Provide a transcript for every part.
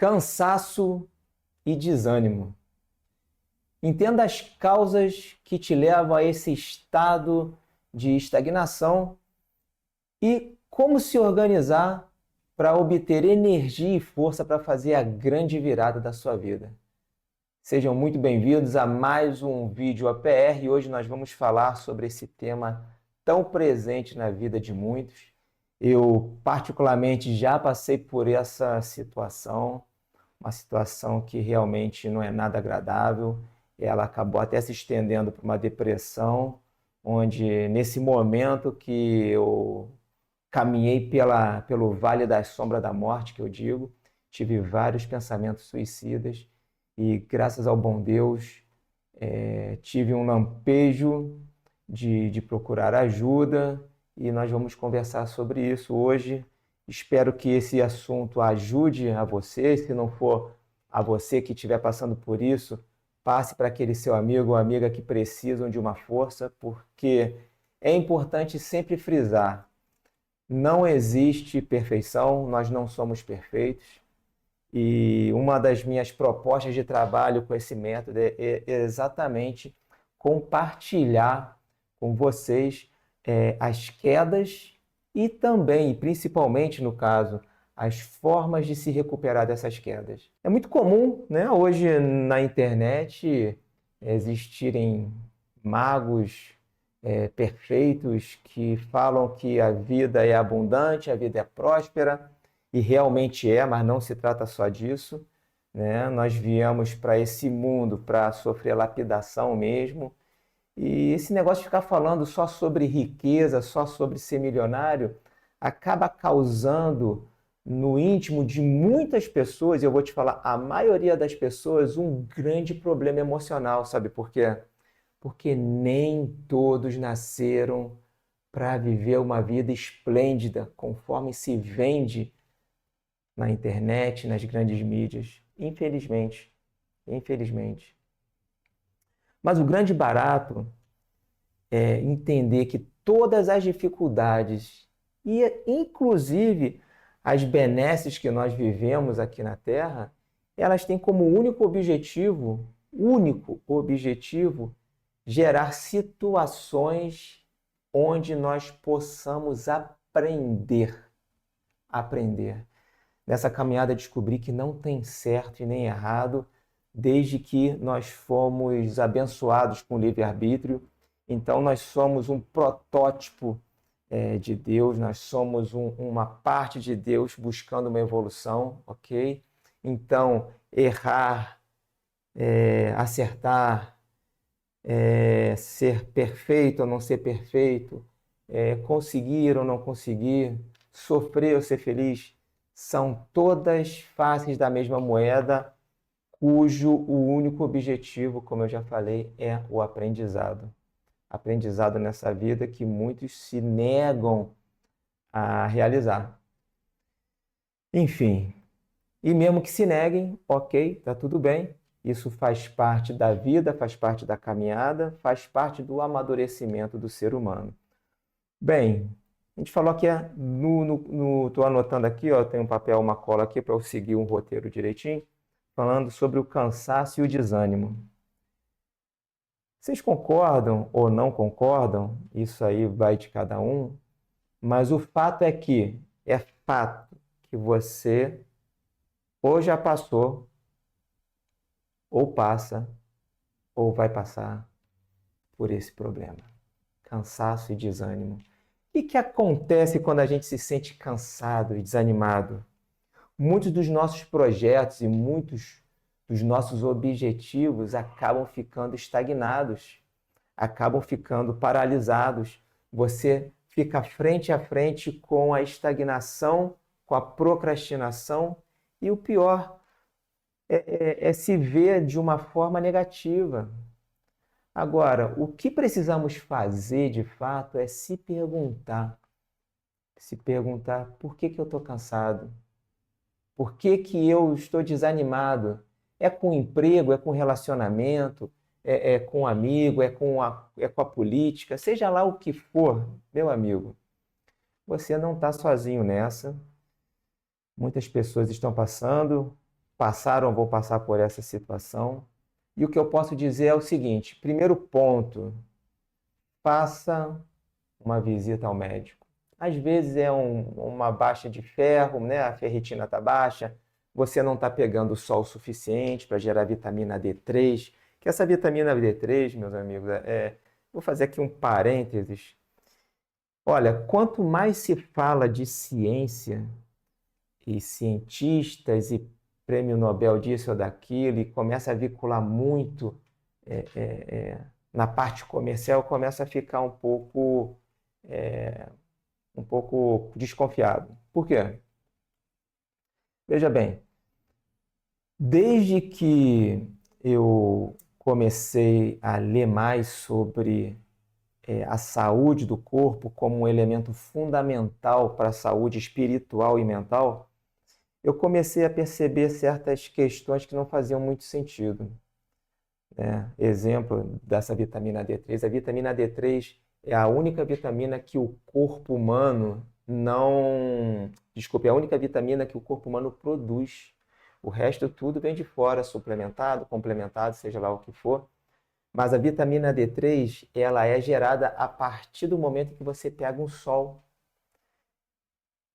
Cansaço e desânimo. Entenda as causas que te levam a esse estado de estagnação e como se organizar para obter energia e força para fazer a grande virada da sua vida. Sejam muito bem-vindos a mais um vídeo APR e hoje nós vamos falar sobre esse tema tão presente na vida de muitos. Eu, particularmente, já passei por essa situação, uma situação que realmente não é nada agradável. Ela acabou até se estendendo para uma depressão, onde nesse momento que eu caminhei pelo vale da sombra da morte, que eu digo, tive vários pensamentos suicidas e, graças ao bom Deus, tive um lampejo de procurar ajuda e nós vamos conversar sobre isso hoje. Espero que esse assunto ajude a você. Se não for a você que estiver passando por isso, passe para aquele seu amigo ou amiga que precisam de uma força, porque é importante sempre frisar: não existe perfeição, nós não somos perfeitos. E uma das minhas propostas de trabalho com esse método é exatamente compartilhar com vocês as quedas e também, principalmente no caso, as formas de se recuperar dessas quedas. É muito comum, né, hoje na internet existirem magos perfeitos que falam que a vida é abundante, a vida é próspera, e realmente é, mas não se trata só disso, né? Nós viemos para esse mundo para sofrer lapidação mesmo. E esse negócio de ficar falando só sobre riqueza, só sobre ser milionário, acaba causando no íntimo de muitas pessoas, e eu vou te falar, a maioria das pessoas, um grande problema emocional, sabe por quê? Porque nem todos nasceram para viver uma vida esplêndida, conforme se vende na internet, nas grandes mídias. Infelizmente. Infelizmente. Mas o grande barato é entender que todas as dificuldades e inclusive as benesses que nós vivemos aqui na Terra, elas têm como único objetivo, gerar situações onde nós possamos aprender. Nessa caminhada descobri que não tem certo e nem errado, desde que nós fomos abençoados com o livre-arbítrio. Então nós somos um protótipo de Deus, nós somos uma parte de Deus buscando uma evolução, ok? Então errar, acertar, ser perfeito ou não ser perfeito, conseguir ou não conseguir, sofrer ou ser feliz, são todas faces da mesma moeda, cujo o único objetivo, como eu já falei, é o aprendizado. Aprendizado nessa vida que muitos se negam a realizar. Enfim, e mesmo que se neguem, ok, tá tudo bem. Isso faz parte da vida, faz parte da caminhada, faz parte do amadurecimento do ser humano. Bem, a gente falou que estou anotando aqui, ó, tem um papel, uma cola aqui para eu seguir um roteiro direitinho, falando sobre o cansaço e o desânimo. Vocês concordam ou não concordam? Isso aí vai de cada um, mas o fato é fato que você ou já passou, ou passa, ou vai passar por esse problema. Cansaço e desânimo. O que acontece quando a gente se sente cansado e desanimado? Muitos dos nossos projetos e muitos dos nossos objetivos acabam ficando estagnados, acabam ficando paralisados. Você fica frente a frente com a estagnação, com a procrastinação e o pior é se ver de uma forma negativa. Agora, o que precisamos fazer de fato é se perguntar por que eu estou cansado? Por que eu estou desanimado? É com o emprego, é com o relacionamento, é com o amigo, é com a política, seja lá o que for, meu amigo, você não está sozinho nessa. Muitas pessoas estão passando, passaram ou vão passar por essa situação. E o que eu posso dizer é o seguinte: primeiro ponto, faça uma visita ao médico. Às vezes é uma baixa de ferro, né? A ferritina está baixa, você não está pegando o sol suficiente para gerar vitamina D3, que essa vitamina D3, meus amigos, vou fazer aqui um parênteses. Olha, quanto mais se fala de ciência e cientistas e prêmio Nobel disso ou daquilo, e começa a vincular muito na parte comercial, começa a ficar um pouco desconfiado. Por quê? Veja bem, desde que eu comecei a ler mais sobre a saúde do corpo como um elemento fundamental para a saúde espiritual e mental, eu comecei a perceber certas questões que não faziam muito sentido, né? Exemplo dessa vitamina D3. A vitamina D3 é a única vitamina que o corpo humano não... Desculpe, é a única vitamina que o corpo humano produz. O resto tudo vem de fora, suplementado, complementado, seja lá o que for. Mas a vitamina D3, ela é gerada a partir do momento que você pega um sol.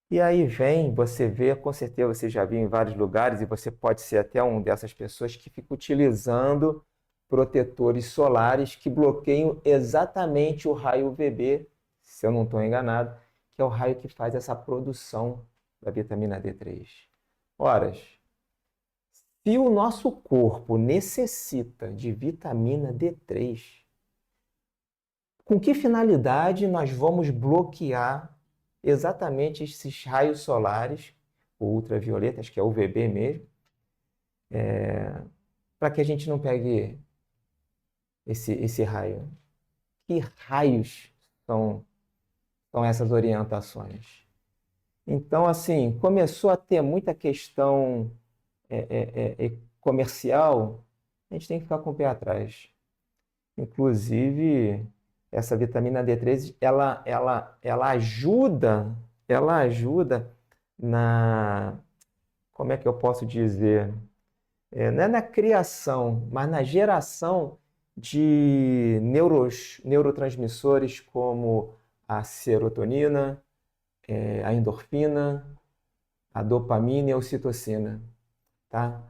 E aí vem, você vê, com certeza você já viu em vários lugares, e você pode ser até uma dessas pessoas que fica utilizando protetores solares que bloqueiam exatamente o raio UVB, se eu não estou enganado, que é o raio que faz essa produção da vitamina D3. Ora, se o nosso corpo necessita de vitamina D3, com que finalidade nós vamos bloquear exatamente esses raios solares, ou ultravioletas, que é o UVB mesmo, para que a gente não pegue esse raio? Que raios são essas orientações? Então, assim, começou a ter muita questão comercial, a gente tem que ficar com o pé atrás. Inclusive, essa vitamina D3, ela ajuda na, como é que eu posso dizer? Não é na criação, mas na geração de neurotransmissores como a serotonina, a endorfina, a dopamina e a ocitocina, tá?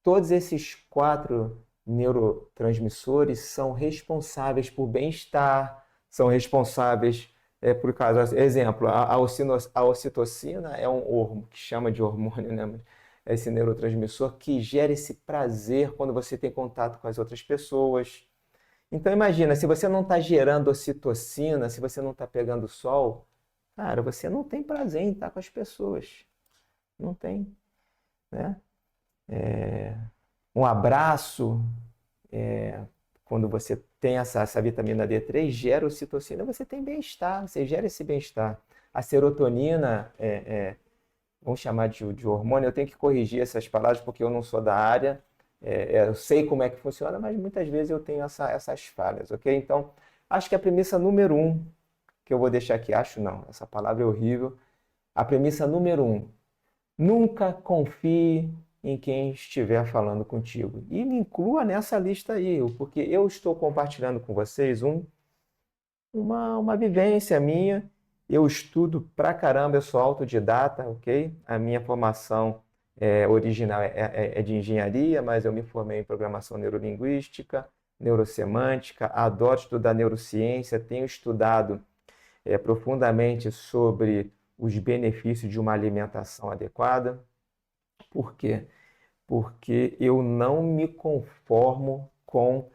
Todos esses 4 neurotransmissores são responsáveis por bem-estar, são responsáveis por causa, exemplo, a ocitocina é um hormônio, que chama de hormônio, né? É esse neurotransmissor que gera esse prazer quando você tem contato com as outras pessoas. Então imagina, se você não está gerando ocitocina, se você não está pegando sol, cara, você não tem prazer em estar com as pessoas. Não tem, né? Um abraço, quando você tem essa vitamina D3, gera ocitocina, você tem bem-estar, você gera esse bem-estar. A serotonina, vamos chamar de hormônio, eu tenho que corrigir essas palavras porque eu não sou da área, eu sei como é que funciona, mas muitas vezes eu tenho essas falhas, ok? Então, acho que a premissa número 1, que eu vou deixar aqui, acho não, essa palavra é horrível, a premissa número 1, nunca confie em quem estiver falando contigo. E me inclua nessa lista aí, porque eu estou compartilhando com vocês uma vivência minha. Eu estudo pra caramba, eu sou autodidata, ok? A minha formação original é de engenharia, mas eu me formei em programação neurolinguística, neurosemântica, adoro estudar neurociência, tenho estudado profundamente sobre os benefícios de uma alimentação adequada. Por quê? Porque eu não me conformo com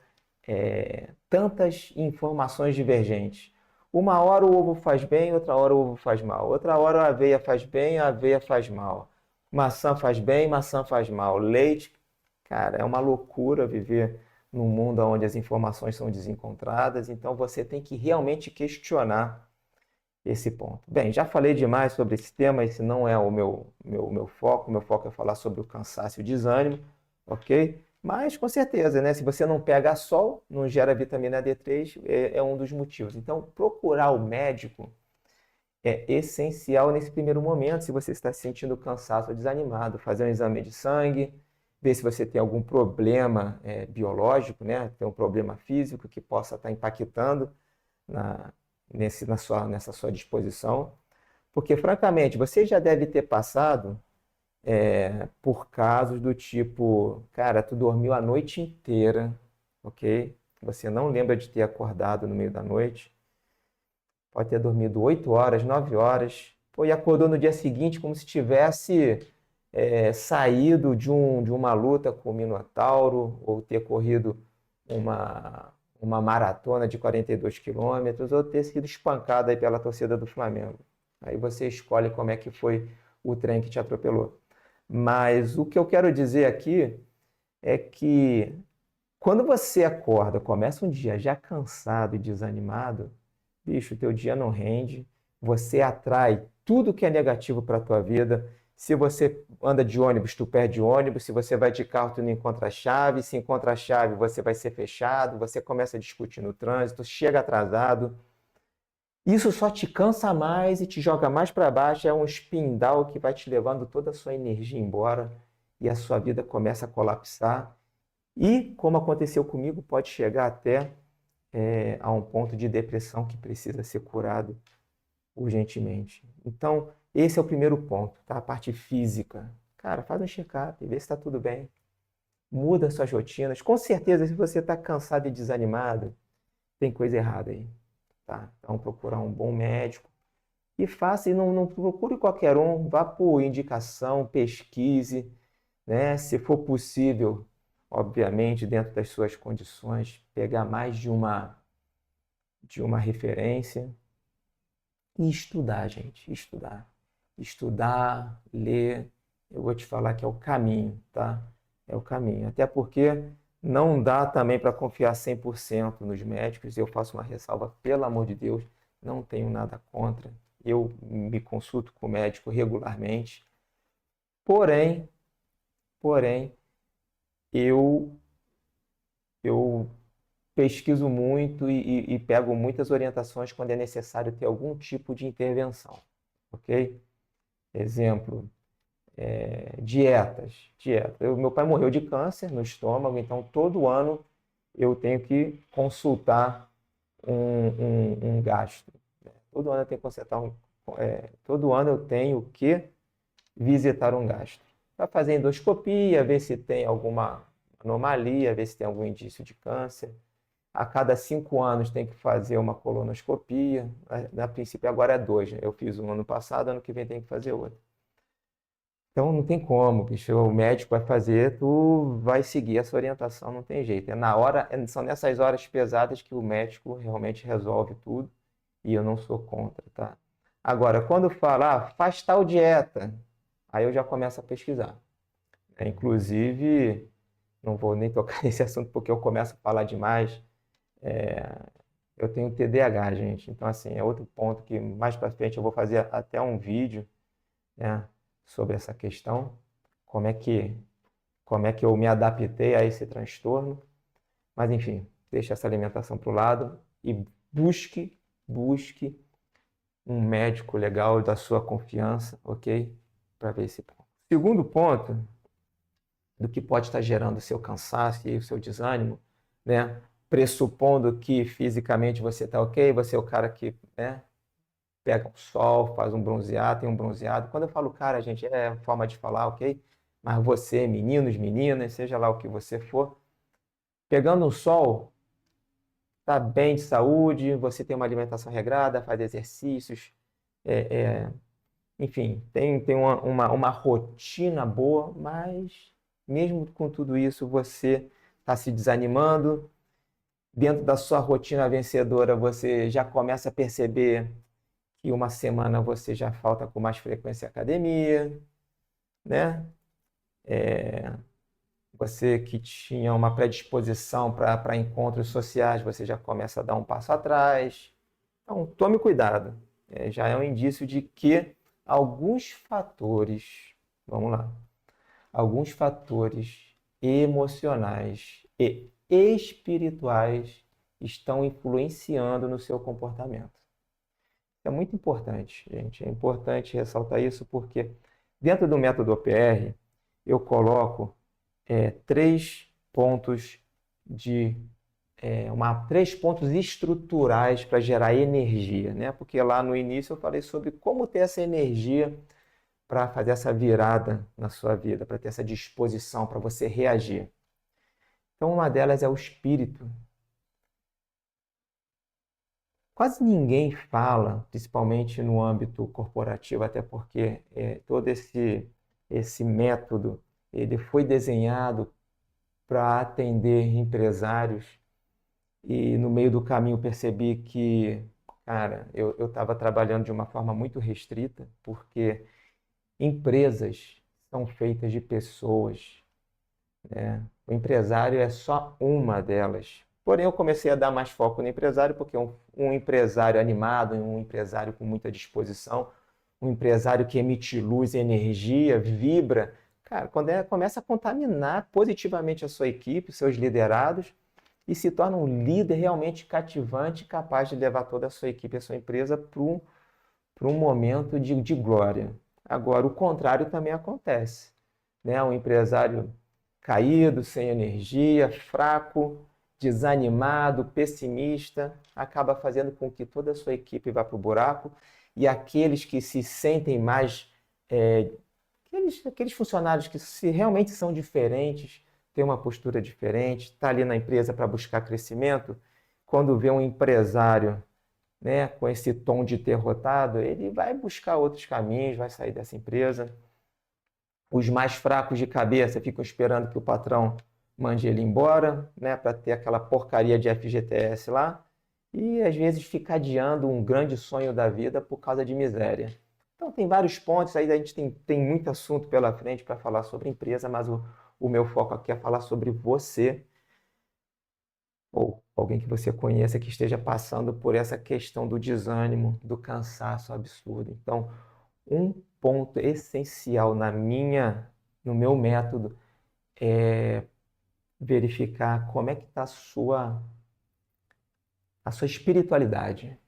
tantas informações divergentes. Uma hora o ovo faz bem, outra hora o ovo faz mal. Outra hora a aveia faz bem, a aveia faz mal. Maçã faz bem, maçã faz mal. Leite, cara, é uma loucura viver num mundo onde as informações são desencontradas. Então você tem que realmente questionar esse ponto. Bem, já falei demais sobre esse tema, esse não é o meu foco. O meu foco é falar sobre o cansaço e o desânimo, ok? Mas, com certeza, né? Se você não pega sol, não gera vitamina D3, é um dos motivos. Então, procurar o médico é essencial nesse primeiro momento, se você está se sentindo cansado ou desanimado, fazer um exame de sangue, ver se você tem algum problema biológico, né? Tem um problema físico que possa estar impactando na, nessa sua disposição. Porque, francamente, você já deve ter passado por casos do tipo, cara, tu dormiu a noite inteira, ok? Você não lembra de ter acordado no meio da noite, pode ter dormido 8 horas, 9 horas, pô, e acordou no dia seguinte como se tivesse saído de uma luta com o Minotauro, ou ter corrido uma maratona de 42 quilômetros, ou ter sido espancado aí pela torcida do Flamengo. Aí você escolhe como é que foi o trem que te atropelou. Mas o que eu quero dizer aqui é que quando você acorda, começa um dia já cansado e desanimado, bicho, o teu dia não rende, você atrai tudo que é negativo para a tua vida. Se você anda de ônibus, tu perde ônibus. Se você vai de carro, tu não encontra a chave. Se encontra a chave, você vai ser fechado. Você começa a discutir no trânsito, chega atrasado. Isso só te cansa mais e te joga mais para baixo. É um espindal que vai te levando toda a sua energia embora e a sua vida começa a colapsar. E, como aconteceu comigo, pode chegar até a um ponto de depressão que precisa ser curado urgentemente. Então, esse é o primeiro ponto, tá? A parte física. Cara, faz um check-up, vê se está tudo bem. Muda suas rotinas. Com certeza, se você está cansado e desanimado, tem coisa errada aí, tá? Então, procurar um bom médico e faça, e não procure qualquer um, vá por indicação, pesquise, né? Se for possível, obviamente, dentro das suas condições, pegar mais de uma referência e estudar, gente, estudar. Estudar, ler, eu vou te falar que é o caminho, tá? É o caminho. Até porque não dá também para confiar 100% nos médicos. Eu faço uma ressalva, pelo amor de Deus, não tenho nada contra. Eu me consulto com o médico regularmente. Porém, porém, eu eu pesquiso muito e pego muitas orientações quando é necessário ter algum tipo de intervenção, ok? Exemplo, dietas. Dieta. Meu pai morreu de câncer no estômago, então todo ano eu tenho que consultar um gastro. Todo ano eu tenho que consultar todo ano eu tenho que visitar um gastro para fazer endoscopia, ver se tem alguma anomalia, ver se tem algum indício de câncer. A cada 5 anos tem que fazer uma colonoscopia. Na princípio agora é 2, né? Eu fiz um ano passado, ano que vem tem que fazer outro. Então não tem como, bicho. O médico vai fazer, tu vai seguir essa orientação, não tem jeito. São nessas horas pesadas que o médico realmente resolve tudo e eu não sou contra, tá? Agora, quando fala, faz tal dieta, aí eu já começo a pesquisar. Inclusive, não vou nem tocar nesse assunto porque eu começo a falar demais. Eu tenho TDAH, gente. Então, assim, é outro ponto que mais para frente eu vou fazer até um vídeo, né, sobre essa questão, como é que, como é que eu me adaptei a esse transtorno. Mas, enfim, deixa essa alimentação para o lado e busque um médico legal da sua confiança, ok? Para ver esse ponto. Segundo ponto, do que pode estar gerando o seu cansaço e o seu desânimo, né? Pressupondo que fisicamente você está ok, você é o cara que, né, pega um sol, faz um bronzeado, tem um bronzeado. Quando eu falo cara, gente, é forma de falar, ok? Mas você, meninos, meninas, seja lá o que você for, pegando um sol, está bem de saúde, você tem uma alimentação regrada, faz exercícios, é, é, enfim, tem uma rotina boa, mas mesmo com tudo isso, você está se desanimando. Dentro da sua rotina vencedora, você já começa a perceber que uma semana você já falta com mais frequência à academia, né? Você que tinha uma predisposição para encontros sociais, você já começa a dar um passo atrás. Então, tome cuidado. Já é um indício de que alguns fatores, vamos lá, alguns fatores emocionais e espirituais estão influenciando no seu comportamento. É muito importante, gente. É importante ressaltar isso porque dentro do método OPR eu coloco três pontos de três pontos estruturais para gerar energia, né? Porque lá no início eu falei sobre como ter essa energia para fazer essa virada na sua vida, para ter essa disposição para você reagir. Então, uma delas é o espírito. Quase ninguém fala, principalmente no âmbito corporativo, até porque todo esse método ele foi desenhado para atender empresários e no meio do caminho percebi que, cara, eu estava trabalhando de uma forma muito restrita, porque empresas são feitas de pessoas, né? O empresário é só uma delas. Porém, eu comecei a dar mais foco no empresário, porque um empresário animado, um empresário com muita disposição, um empresário que emite luz, energia, vibra, cara, quando começa a contaminar positivamente a sua equipe, seus liderados, e se torna um líder realmente cativante, capaz de levar toda a sua equipe, a sua empresa para um momento de glória. Agora, o contrário também acontece, né? Um empresário caído, sem energia, fraco, desanimado, pessimista, acaba fazendo com que toda a sua equipe vá para o buraco e aqueles que se sentem mais, aqueles funcionários que se realmente são diferentes, têm uma postura diferente, está ali na empresa para buscar crescimento, quando vê um empresário, né, com esse tom de derrotado, ele vai buscar outros caminhos, vai sair dessa empresa. Os mais fracos de cabeça ficam esperando que o patrão mande ele embora, né, para ter aquela porcaria de FGTS lá, e às vezes fica adiando um grande sonho da vida por causa de miséria. Então tem vários pontos, aí a gente tem muito assunto pela frente para falar sobre empresa, mas o meu foco aqui é falar sobre você, ou alguém que você conheça que esteja passando por essa questão do desânimo, do cansaço absurdo. Então, um ponto essencial no meu método é verificar como é que está a sua espiritualidade.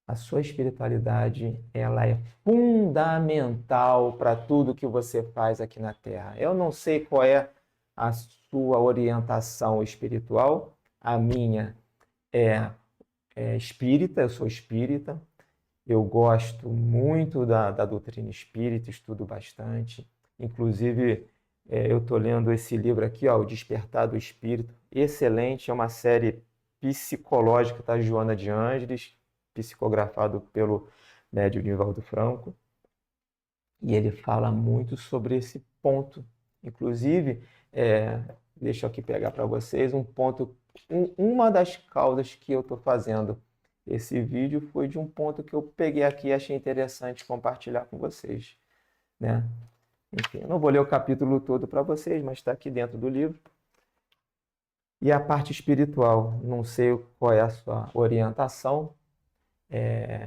A sua espiritualidade, ela é fundamental para tudo que você faz aqui na Terra. Eu não sei qual é a sua orientação espiritual, a minha é espírita, eu sou espírita, eu gosto muito da doutrina espírita, estudo bastante. Inclusive, eu estou lendo esse livro aqui, ó, O Despertar do Espírito. Excelente, é uma série psicológica da Joana de Ângeles, psicografado pelo médium Nivaldo Franco. E ele fala muito sobre esse ponto. Inclusive, deixa eu aqui pegar para vocês um ponto. Uma das causas que eu estou fazendo esse vídeo foi de um ponto que eu peguei aqui e achei interessante compartilhar com vocês, né? Enfim, eu não vou ler o capítulo todo para vocês, mas está aqui dentro do livro. E a parte espiritual, não sei qual é a sua orientação.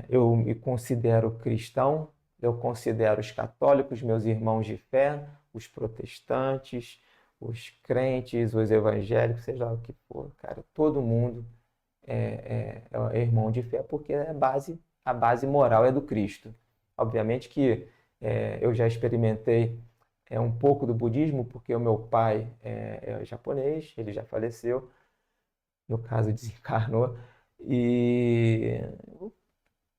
Eu me considero cristão, eu considero os católicos meus irmãos de fé, os protestantes, os crentes, os evangélicos, seja lá o que for, cara, todo mundo é irmão de fé, porque a base moral é do Cristo. Obviamente que eu já experimentei um pouco do budismo, porque o meu pai é japonês, ele já faleceu, no caso desencarnou, e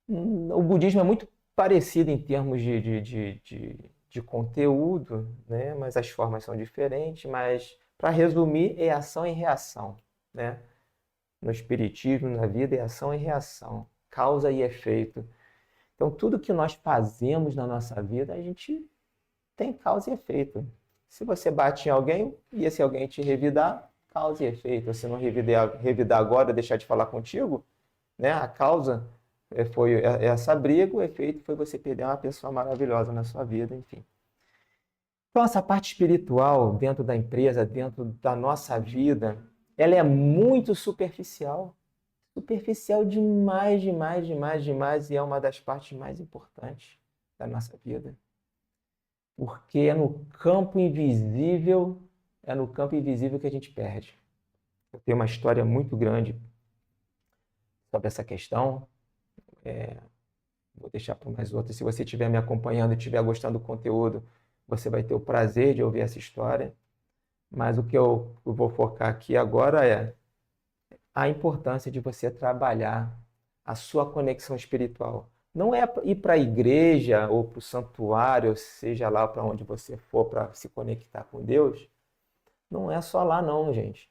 o budismo é muito parecido em termos de conteúdo, né? Mas as formas são diferentes, mas para resumir, é ação e reação, né? No espiritismo, na vida, é ação e reação, causa e efeito. Então, tudo que nós fazemos na nossa vida, a gente tem causa e efeito. Se você bate em alguém e esse alguém te revidar, causa e efeito. Se não revidar agora, deixar de falar contigo, né? A causa foi essa briga, o efeito foi você perder uma pessoa maravilhosa na sua vida, enfim. Então, essa parte espiritual dentro da empresa, dentro da nossa vida, ela é muito superficial. Superficial demais, demais, demais, demais, e é uma das partes mais importantes da nossa vida. Porque é no campo invisível que a gente perde. Eu tenho uma história muito grande sobre essa questão. Vou deixar para mais outras. Se você estiver me acompanhando e estiver gostando do conteúdo, você vai ter o prazer de ouvir essa história. Mas o que eu vou focar aqui agora é a importância de você trabalhar a sua conexão espiritual. Não é ir para a igreja ou para o santuário, seja lá para onde você for para se conectar com Deus. Não é só lá não, gente.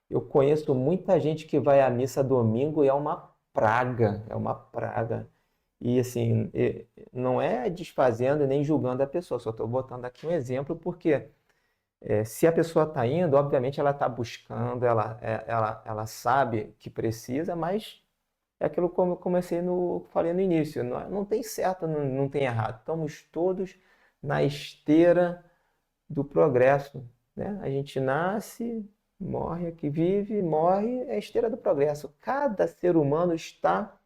Eu conheço muita gente que vai à missa domingo e é uma praga, é uma praga. E assim, não é desfazendo nem julgando a pessoa, só estou botando aqui um exemplo porque se a pessoa está indo, obviamente ela está buscando, ela sabe que precisa, mas é aquilo como eu falei no início, não tem certo, não tem errado. Estamos todos na esteira do progresso, né? A gente nasce, morre, aqui vive, morre, é a esteira do progresso. Cada ser humano está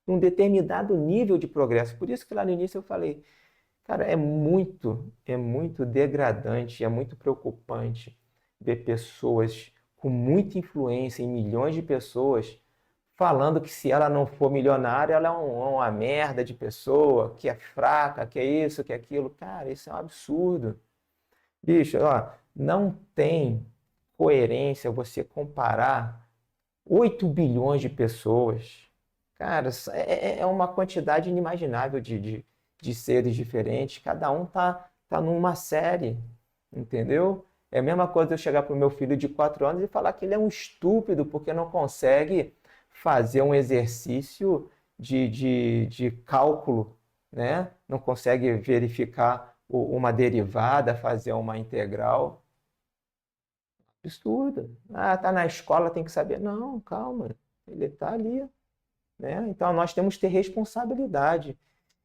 num determinado nível de progresso. Por isso que lá no início eu falei, cara, é muito degradante, é muito preocupante ver pessoas com muita influência em milhões de pessoas falando que se ela não for milionária, ela é uma merda de pessoa, que é fraca, que é isso, que é aquilo. Cara, isso é um absurdo. Bicho, ó, não tem coerência você comparar 8 bilhões de pessoas. Cara, é uma quantidade inimaginável de seres diferentes. Cada um tá numa série, entendeu? É a mesma coisa eu chegar para o meu filho de 4 anos e falar que ele é um estúpido porque não consegue fazer um exercício de cálculo, né? Não consegue verificar uma derivada, fazer uma integral. Absurdo. Ah, tá na escola, tem que saber. Não, calma. Ele está ali, né? Então nós temos que ter responsabilidade.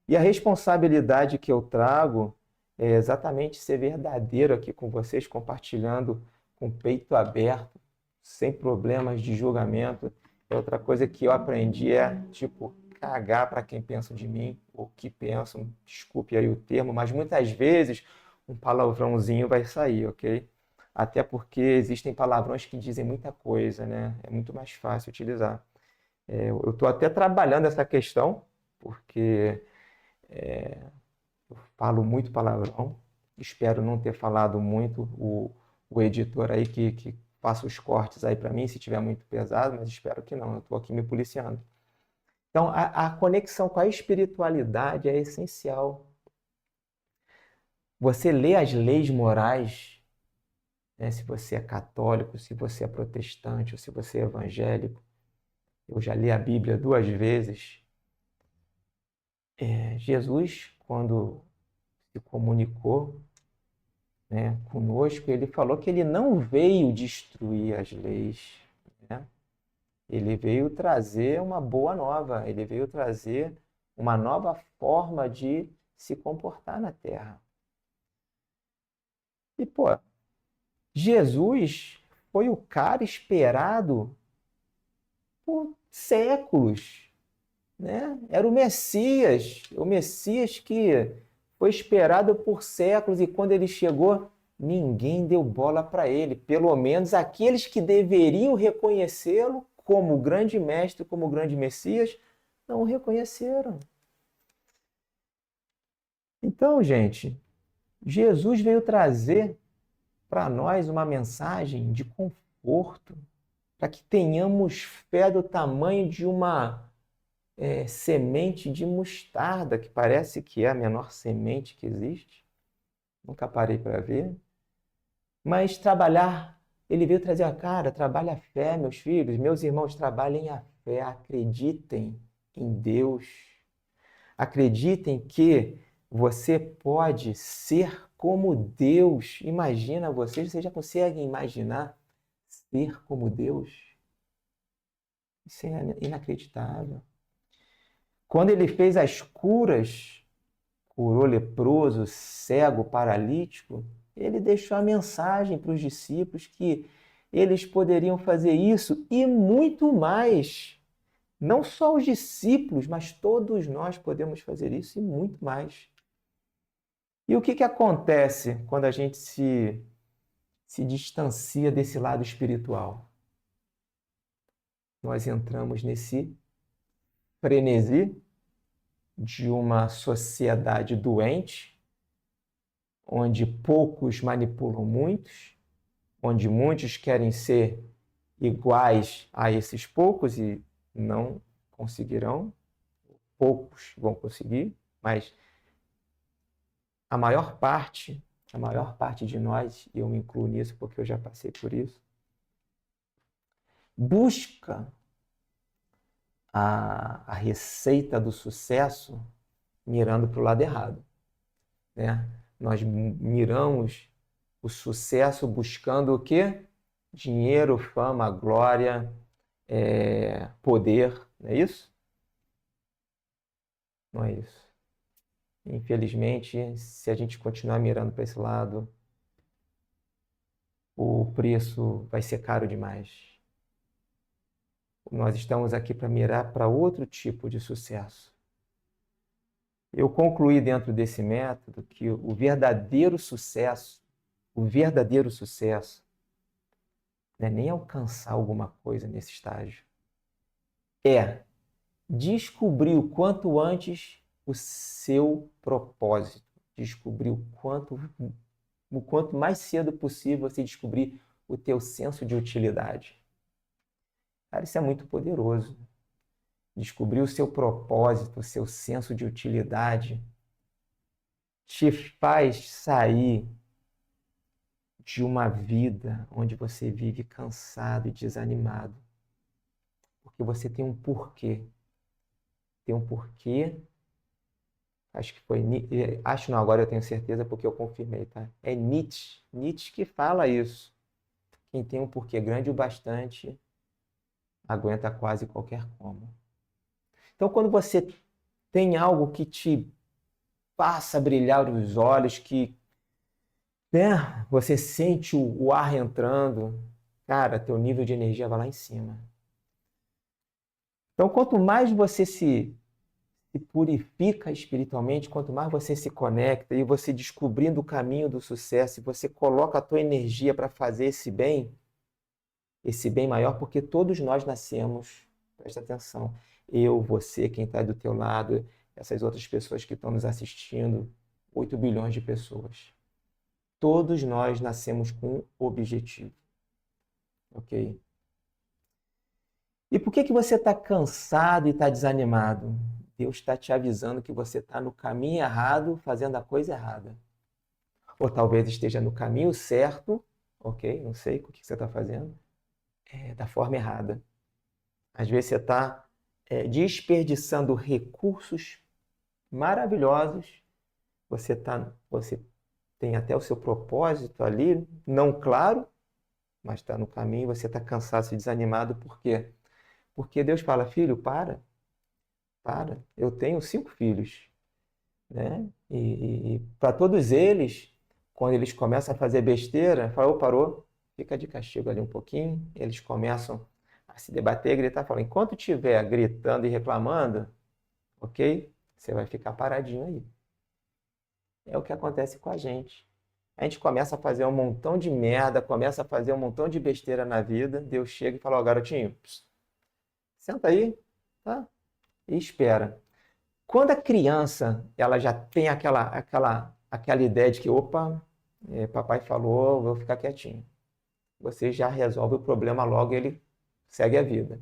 E a responsabilidade que eu trago é exatamente ser verdadeiro aqui com vocês, compartilhando com o peito aberto, sem problemas de julgamento. Outra coisa que eu aprendi é, tipo, cagar para quem pensa de mim, ou que pensam, desculpe aí o termo, mas muitas vezes um palavrãozinho vai sair, ok? Até porque existem palavrões que dizem muita coisa, né? É muito mais fácil utilizar. Eu estou até trabalhando essa questão, porque eu falo muito palavrão. Espero não ter falado muito. O editor aí que faça os cortes aí para mim, se tiver muito pesado, mas espero que não. Eu estou aqui me policiando. Então, a conexão com a espiritualidade é essencial. Você lê as leis morais, né, se você é católico, se você é protestante ou se você é evangélico. Eu já li a Bíblia 2 vezes. Jesus, quando se comunicou, né, conosco, ele falou que ele não veio destruir as leis, né? Ele veio trazer uma boa nova, ele veio trazer uma nova forma de se comportar na Terra. E, pô, Jesus foi o cara esperado por séculos, né? Era o Messias que foi esperado por séculos e quando ele chegou, ninguém deu bola para ele. Pelo menos aqueles que deveriam reconhecê-lo como grande mestre, como grande Messias, não o reconheceram. Então, gente, Jesus veio trazer para nós uma mensagem de conforto, para que tenhamos fé do tamanho de uma semente de mostarda, que parece que é a menor semente que existe. Nunca parei para ver. Mas trabalhar, ele veio trazer a cara, trabalha a fé, meus filhos, meus irmãos, trabalhem a fé, acreditem em Deus. Acreditem que você pode ser como Deus. Imagina vocês já conseguem imaginar ser como Deus? Isso é inacreditável. Quando ele fez as curas, curou leproso, cego, paralítico, ele deixou a mensagem para os discípulos que eles poderiam fazer isso e muito mais. Não só os discípulos, mas todos nós podemos fazer isso e muito mais. E o que acontece quando a gente se distancia desse lado espiritual? Nós entramos nesse frenesi de uma sociedade doente, onde poucos manipulam muitos, onde muitos querem ser iguais a esses poucos e não conseguirão. Poucos vão conseguir, mas a maior parte de nós, e eu me incluo nisso porque eu já passei por isso, busca a receita do sucesso mirando para o lado errado, né? Nós miramos o sucesso buscando o quê? Dinheiro, fama, glória, poder, não é isso? Não é isso. Infelizmente, se a gente continuar mirando para esse lado, o preço vai ser caro demais. Nós estamos aqui para mirar para outro tipo de sucesso. Eu concluí dentro desse método que o verdadeiro sucesso não é nem alcançar alguma coisa nesse estágio, é descobrir o quanto antes o seu propósito, descobrir o quanto mais cedo possível você descobrir o teu senso de utilidade. Cara, isso é muito poderoso. Descobrir o seu propósito, o seu senso de utilidade, te faz sair de uma vida onde você vive cansado e desanimado. Porque você tem um porquê. Tem um porquê. Acho que foi... Acho não, agora eu tenho certeza porque eu confirmei, tá? É Nietzsche. Nietzsche que fala isso. Quem tem um porquê grande o bastante aguenta quase qualquer como. Então, quando você tem algo que te faça brilhar os olhos, que, né, você sente o ar entrando, cara, teu nível de energia vai lá em cima. Então, quanto mais você se purifica espiritualmente, quanto mais você se conecta e você descobrindo o caminho do sucesso, e você coloca a tua energia para fazer esse bem maior, porque todos nós nascemos, presta atenção, eu, você, quem está do teu lado, essas outras pessoas que estão nos assistindo, 8 bilhões de pessoas. Todos nós nascemos com um objetivo, ok? E por que você está cansado e está desanimado? Deus está te avisando que você está no caminho errado, fazendo a coisa errada. Ou talvez esteja no caminho certo, ok? Não sei o que você está fazendo, da forma errada. Às vezes você está desperdiçando recursos maravilhosos, você tem até o seu propósito ali, não claro, mas está no caminho, você está cansado e desanimado, por quê? Porque Deus fala, filho, para, eu tenho 5 filhos, né? E para todos eles, quando eles começam a fazer besteira, fala, ô, parou, fica de castigo ali um pouquinho, eles começam a se debater, a gritar, fala, enquanto estiver gritando e reclamando, ok? Você vai ficar paradinho aí. É o que acontece com a gente. A gente começa a fazer um montão de merda, começa a fazer um montão de besteira na vida, Deus chega e fala, ó, garotinho, senta aí, tá? E espera. Quando a criança ela já tem aquela ideia de que, opa, papai falou, vou ficar quietinho. Você já resolve o problema logo e ele segue a vida.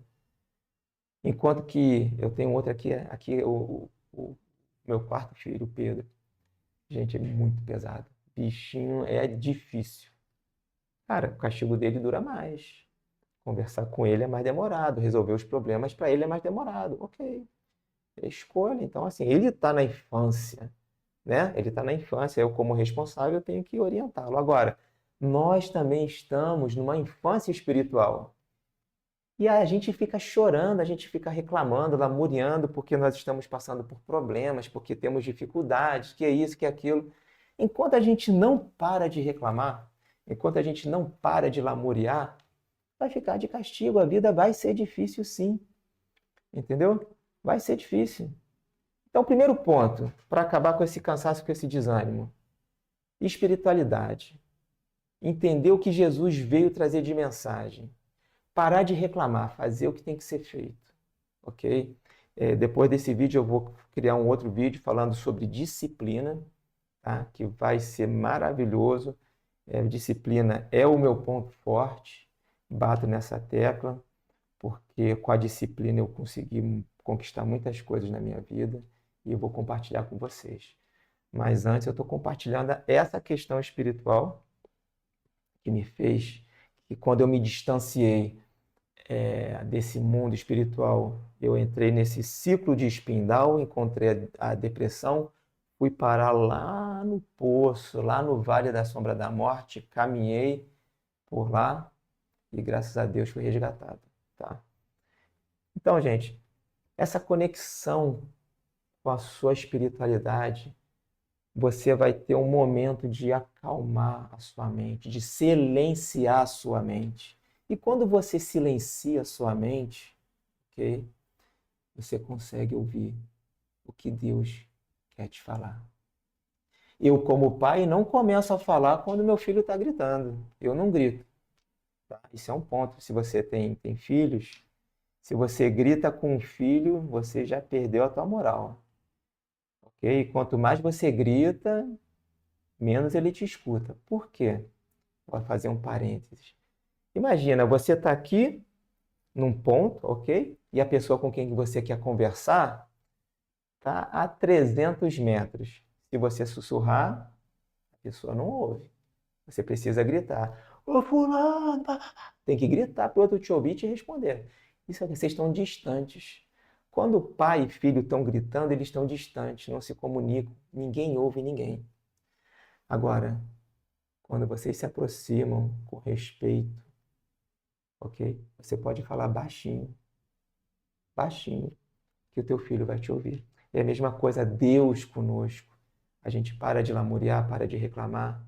Enquanto que eu tenho outro aqui o meu quarto filho, o Pedro. Gente, é muito pesado. Bichinho é difícil. Cara, o castigo dele dura mais. Conversar com ele é mais demorado. Resolver os problemas para ele é mais demorado. Ok. É escolha. Então, assim, ele está na infância, né? Ele está na infância. Eu, como responsável, tenho que orientá-lo. Agora, nós também estamos numa infância espiritual. E a gente fica chorando, a gente fica reclamando, lamuriando, porque nós estamos passando por problemas, porque temos dificuldades, que é isso, que é aquilo. Enquanto a gente não para de reclamar, enquanto a gente não para de lamuriar, vai ficar de castigo. A vida vai ser difícil, sim. Entendeu? Vai ser difícil. Então, primeiro ponto, para acabar com esse cansaço, com esse desânimo: espiritualidade. Entender o que Jesus veio trazer de mensagem. Parar de reclamar, fazer o que tem que ser feito, ok? Depois desse vídeo eu vou criar um outro vídeo falando sobre disciplina, tá? Que vai ser maravilhoso. Disciplina é o meu ponto forte, bato nessa tecla, porque com a disciplina eu consegui conquistar muitas coisas na minha vida e eu vou compartilhar com vocês. Mas antes eu estou compartilhando essa questão espiritual que me fez, que quando eu me distanciei desse mundo espiritual, eu entrei nesse ciclo de espindal, encontrei a depressão, fui parar lá no poço, lá no Vale da Sombra da Morte, caminhei por lá e graças a Deus fui resgatado, tá? Então, gente, essa conexão com a sua espiritualidade, você vai ter um momento de acalmar a sua mente, de silenciar a sua mente. E quando você silencia a sua mente, ok? Você consegue ouvir o que Deus quer te falar. Eu, como pai, não começo a falar quando meu filho está gritando. Eu não grito. Tá? Isso é um ponto. Se você tem filhos, se você grita com um filho, você já perdeu a tua moral. Ok? E quanto mais você grita, menos ele te escuta. Por quê? Vou fazer um parênteses. Imagina, você está aqui num ponto, ok? E a pessoa com quem você quer conversar está a 300 metros. Se você sussurrar, a pessoa não ouve. Você precisa gritar. Ô fulano! Tem que gritar para o outro te ouvir e te responder. Isso é que vocês estão distantes. Quando pai e filho estão gritando, eles estão distantes, não se comunicam. Ninguém ouve ninguém. Agora, quando vocês se aproximam com respeito, ok? Você pode falar baixinho, baixinho, que o teu filho vai te ouvir. É a mesma coisa Deus conosco. A gente para de lamuriar, para de reclamar.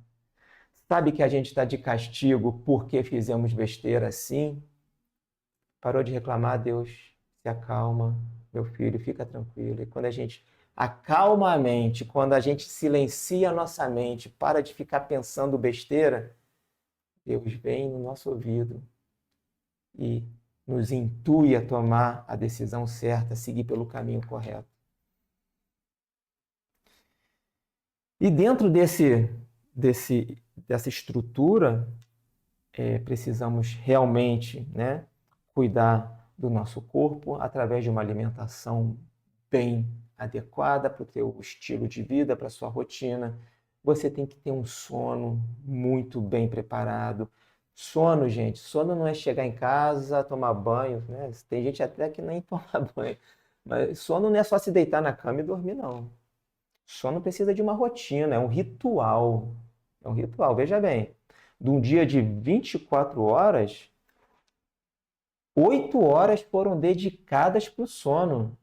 Sabe que a gente está de castigo porque fizemos besteira assim? Parou de reclamar, Deus se acalma, meu filho, fica tranquilo. E quando a gente acalma a mente, quando a gente silencia a nossa mente, para de ficar pensando besteira, Deus vem no nosso ouvido e nos intui a tomar a decisão certa, a seguir pelo caminho correto. E dentro dessa estrutura, precisamos realmente, né, cuidar do nosso corpo através de uma alimentação bem adequada para o teu estilo de vida, para a sua rotina. Você tem que ter um sono muito bem preparado. Sono, gente, sono não é chegar em casa, tomar banho, né? Tem gente até que nem toma banho. Mas sono não é só se deitar na cama e dormir, não. Sono precisa de uma rotina, é um ritual. É um ritual. Veja bem, de um dia de 24 horas, 8 horas foram dedicadas para o sono.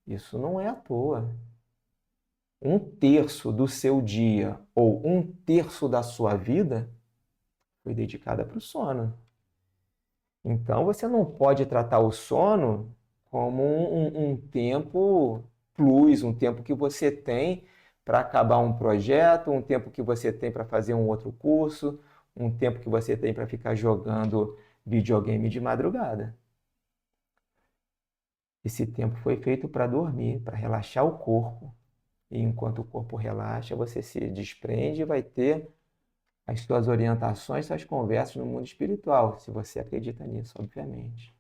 Isso não é à toa. Um terço do seu dia ou um terço da sua vida foi dedicada para o sono. Então você não pode tratar o sono como um tempo plus, um tempo que você tem para acabar um projeto, um tempo que você tem para fazer um outro curso, um tempo que você tem para ficar jogando videogame de madrugada. Esse tempo foi feito para dormir, para relaxar o corpo. E enquanto o corpo relaxa, você se desprende e vai ter as suas orientações, suas conversas no mundo espiritual, se você acredita nisso, obviamente.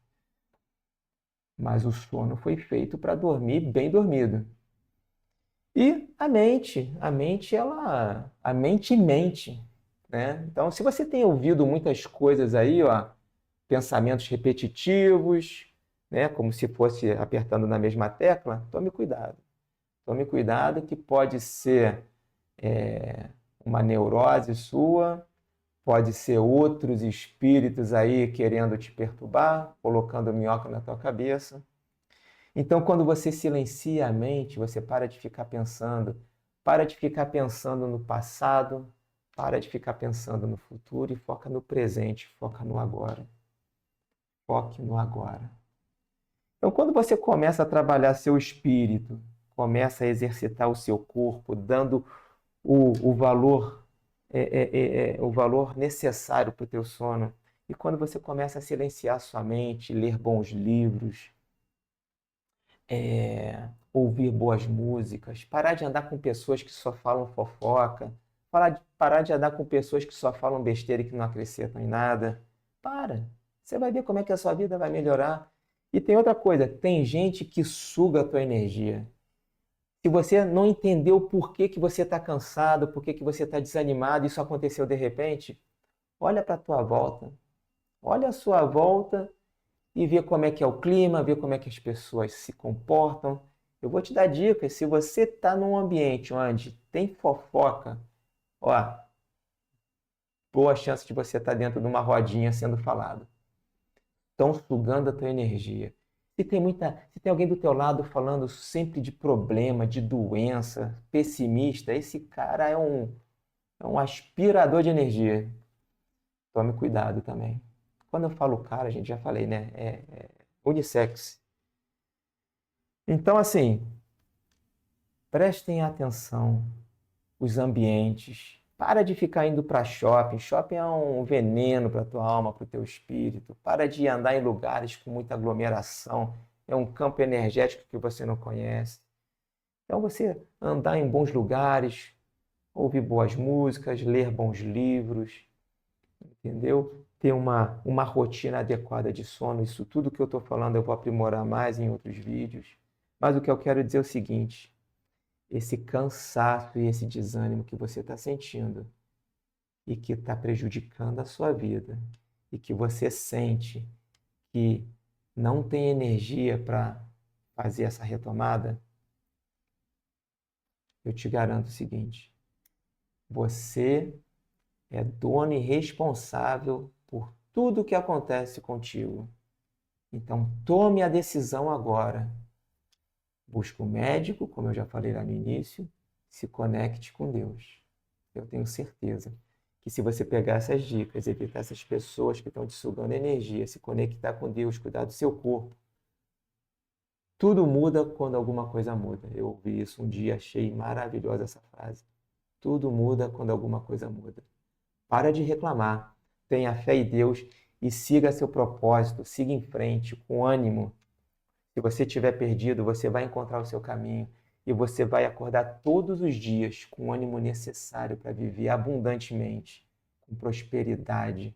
Mas o sono foi feito para dormir bem dormido. E a mente mente, né? Então, se você tem ouvido muitas coisas aí, ó, pensamentos repetitivos, né, como se fosse apertando na mesma tecla, tome cuidado. Tome cuidado que pode ser uma neurose sua, pode ser outros espíritos aí querendo te perturbar, colocando minhoca na tua cabeça. Então, quando você silencia a mente, você para de ficar pensando no passado, para de ficar pensando no futuro e foca no presente, foca no agora. Foque no agora. Então, quando você começa a trabalhar seu espírito, começa a exercitar o seu corpo, dando o valor o valor necessário para o teu sono. E quando você começa a silenciar sua mente, ler bons livros, ouvir boas músicas, parar de andar com pessoas que só falam fofoca, parar de andar com pessoas que só falam besteira e que não acrescentam em nada. Para. Você vai ver como é que a sua vida vai melhorar. E tem outra coisa, tem gente que suga a tua energia. Se você não entendeu por que que você está cansado, por que que você está desanimado, isso aconteceu de repente, olha para a tua volta. Olha a sua volta e vê como é que é o clima, vê como é que as pessoas se comportam. Eu vou te dar dicas. Se você está num ambiente onde tem fofoca, ó, boa chance de você estar dentro de uma rodinha sendo falado. Estão sugando a tua energia. Se tem alguém do teu lado falando sempre de problema, de doença, pessimista, esse cara é um aspirador de energia. Tome cuidado também. Quando eu falo cara, a gente já falei, né? É unissex. Então, assim, prestem atenção os ambientes. Para de ficar indo para shopping. Shopping é um veneno para a tua alma, para o teu espírito. Para de andar em lugares com muita aglomeração. É um campo energético que você não conhece. Então, você andar em bons lugares, ouvir boas músicas, ler bons livros, entendeu? Ter uma rotina adequada de sono. Isso tudo que eu estou falando eu vou aprimorar mais em outros vídeos. Mas o que eu quero dizer é o seguinte: esse cansaço e esse desânimo que você está sentindo e que está prejudicando a sua vida e que você sente que não tem energia para fazer essa retomada, eu te garanto o seguinte: você é dono e responsável por tudo que acontece contigo. Então, tome a decisão agora. Busque um médico, como eu já falei lá no início, se conecte com Deus. Eu tenho certeza que se você pegar essas dicas, evitar essas pessoas que estão te sugando energia, se conectar com Deus, cuidar do seu corpo, tudo muda quando alguma coisa muda. Eu ouvi isso um dia, achei maravilhosa essa frase. Tudo muda quando alguma coisa muda. Para de reclamar, tenha fé em Deus e siga seu propósito, siga em frente, com ânimo. Se você estiver perdido, você vai encontrar o seu caminho e você vai acordar todos os dias com o ânimo necessário para viver abundantemente, com prosperidade,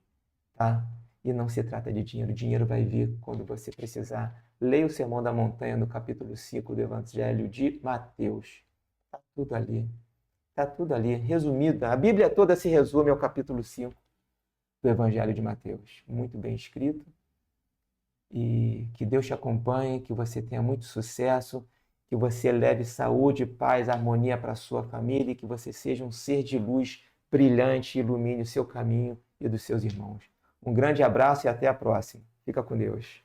tá? E não se trata de dinheiro, o dinheiro vai vir quando você precisar. Leia o Sermão da Montanha no capítulo 5 do Evangelho de Mateus. Está tudo ali. Está tudo ali, resumido. A Bíblia toda se resume ao capítulo 5 do Evangelho de Mateus. Muito bem escrito. E que Deus te acompanhe, que você tenha muito sucesso, que você leve saúde, paz, harmonia para a sua família e que você seja um ser de luz brilhante e ilumine o seu caminho e dos seus irmãos. Um grande abraço e até a próxima. Fica com Deus.